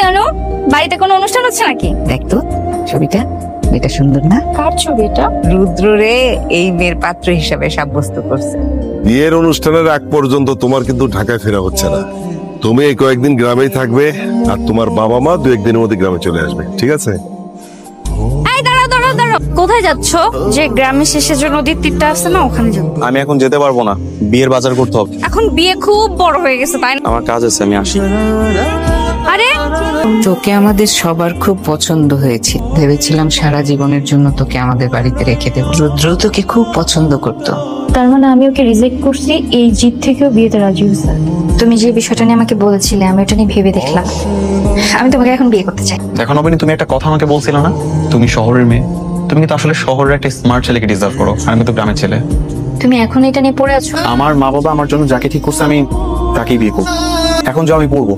কেন? বাড়িতে কোনো অনুষ্ঠান হচ্ছে নাকি? দেখ তো ছবিটা, এটা সুন্দর না? কার ছবি এটা? রুদ্র রে এই মেয়ের পাত্র হিসাবে সাব্যস্ত করছে। বিয়ের অনুষ্ঠানের আগ পর্যন্ত তোমার কিন্তু ঢাকায় ফেরা হচ্ছে না। তুমি এই কয়েকদিন গ্রামেই থাকবে, আর তোমার বাবা মা 2-1 দিনের মধ্যে গ্রামে চলে আসবে, ঠিক আছে? এই দাঁড়াও দাঁড়াও দাঁড়াও, কোথায় যাচ্ছ? যে গ্রামের শেষে যে নদীর তীরটা আছে না, ওখানে যাবো। আমি এখন যেতে পারবো না, বিয়ের বাজার করতে হবে। এখন বিয়ে খুব বড় হয়ে গেছে, তাই না? আমার কাজ আছে, আমি আসি। আরে তোকে আমাদের সবার খুব পছন্দ হয়েছে, ভেবেছিলাম সারা জীবনের জন্য তোকে আমাদের বাড়িতে রেখে দেব। রুদ্র তোকে খুব পছন্দ করতো। তার মানে আমি ওকে রিজেক্ট করছি, এই জিদ থেকেও বিয়েতে রাজি হয়েছে। তুমি যে বিষয়টা নিয়ে আমাকে বলেছিলে, আমি ওটা নিয়ে ভেবে দেখলাম। আমি তোমাকে এখন বিয়ে করতে চাই। দেখো নবীন, তুমি একটা কথা আমাকে বলছিলে না, তুমি শহরের মেয়ে। তুমি কিন্তু আসলে শহরের একটা স্মার্ট ছেলেকে ডিজার্ভ করো, আমি কিন্তু গ্রামের ছেলে। তুমি এখন এটা নিয়ে পড়ে আছো? আমার মা বাবা আমার জন্য যাকে ঠিক করছে, আমি তাকেই বিয়ে করবো। এখন যাও, আমি পড়বো।